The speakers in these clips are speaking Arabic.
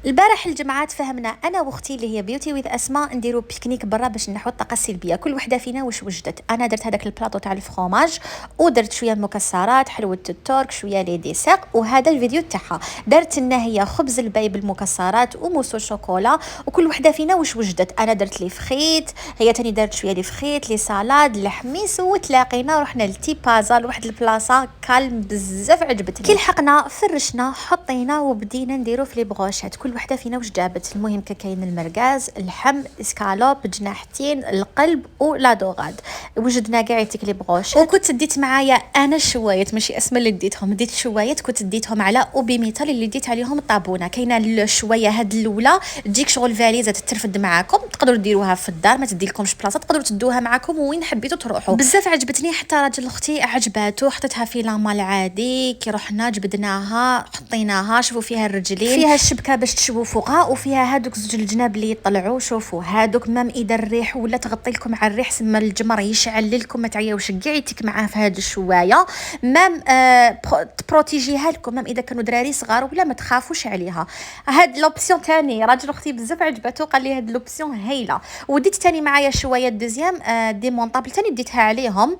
البارح الجمعات فهمنا انا واختي اللي هي بيوتي ويز اسماء نديرو بيكنيك برا باش نحو الطاقه السلبيه. كل وحده فينا واش وجدت. انا درت هذاك البلاطو تاع الفرomاج ودرت شويه مكسرات، حلوه التورك، شويه لي ديسير، وهذا الفيديو تاعها درت لنا هي خبز البي بالمكسرات وموسو شوكولا. وكل وحده فينا واش وجدت. انا درت لي فخيت، هي تاني درت شويه لي فخيت، لي سالاد، الحميس، وتلاقينا ورحنا لتي بازا لواحد البلاصه كالم بزاف عجبتني. كي لحقنا فرشنا حطينا وبدينا نديرو في لي بروشات. كل وحده فينا واش جابت. المهم كاين المرقاز، اللحم، اسكالوب، جناحتين، القلب ولا دوغاد. وجدنا كاع يتك لي بروشات. وكنت ديت معايا انا الشوايات، ماشي اسماء اللي ديتهم، ديت شوايات كنت ديتهم على اوبي ميتال اللي ديت عليهم الطابونه. كاينه الشوايه هاد الاولى تجيك شغل فاليزه تترفد معاكم، تقدروا ديروها في الدار ما تديلكمش بلاصه، تقدروا تدوها معاكم وين حبيتوا تروحوا. بزاف عجبتني، حتى راجل اختي عجباتو، حطيتها في لامال عادي. كي رحنا جبدناها حطيناها، شوفوا فيها الرجلين، فيها الشبكه باش تشوفوا فوقها، وفيها هادوك زوج الجناب اللي يطلعوا. شوفوا هادوك مام اذا الريح ولا تغطي لكم على الريح سما الجمر يشعل لكم، ما تعياوش كاع يتك معاه في هاد الشوايه. مام تبروتيجيها لكم، مام اذا كانوا دراري صغار ولا ما تخافوش عليها. هاد لوبسيون ثاني راجل اختي بزاف عجباتو، قال لي هاد لوبسيون هايله. وديت ثاني معايا شويه دوزيام ديمونطابل ثاني ديتها عليهم.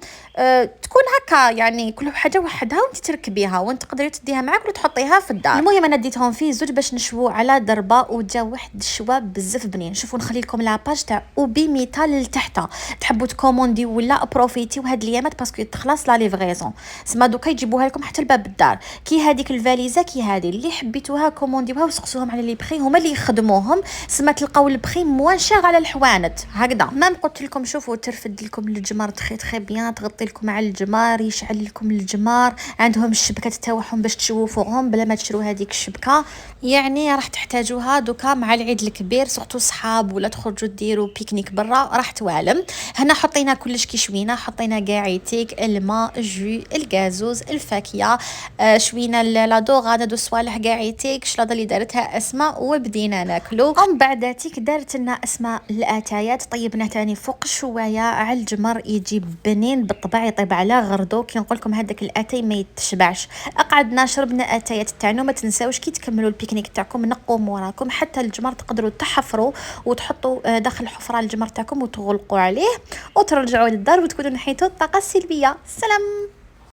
تكون هكا يعني كل حاجه وحدها وانت تركبيها وانت تقدري تديها معاك ولا تحطيها في الدار. المهم انا ديتهم فيه زوج باش نشوو على ضربه، وجا واحد الشوا بزاف بنين. شوفوا نخلي لكم لاباج تاع اوبي ميتال لتحت، تحبوا تكوموندي ولا بروفيتي وهاد الايامات باسكو تخلص لا ليفريزون. سما دوكا يجيبوها لكم حتى لباب الدار. كي هذيك الفاليزه كي هذه اللي حبيتوها كومونديوها وسقسوهم على لي بخي، هما اللي يخدموهم. سما تلقاو البخي موان شير على الحوانت هكذا. ما قلت لكم شوفوا ترفد لكم الجمار تخي بيان، تغطي لكم على الجمار، يشعل لكم الجمار. عندهم الشبكه تاعهم باش تشوفوا فوقهم بلا ما تشرو هذيك الشبكه. يعني راح تحتاجوها دوكا مع العيد الكبير، سورتو صحاب ولا تخرجوا ديروا بيكنيك برا راح توالم. هنا حطينا كلش كي شوينا، حطينا كاعيتيك، الماء، الجو، الغازوز، الفاكهه، شوينا لا دوغا، هادو صوالح كاعيتيك شلاضه اللي دارتها اسماء، وبدينا ناكلو. ومن بعد تيك دارت لنا اسماء الاتايات، طيبنا تاني فوق الشوايه على الجمر يجي بنين بالطبع، يطيب على غردو. كي نقول لكم هذاك الاتاي ما يتشبعش. قعدنا شربنا اتايات تاعنا. ما تنساوش كي تكملوا البيكنيك تاعكم نقوا موراكم، حتى الجمر تقدروا تحفروا وتحطوا داخل الحفره الجمر تاعكم وتغلقوا عليه وترجعوا للدار وتكونوا نحيتوا الطاقه السلبيه. سلام.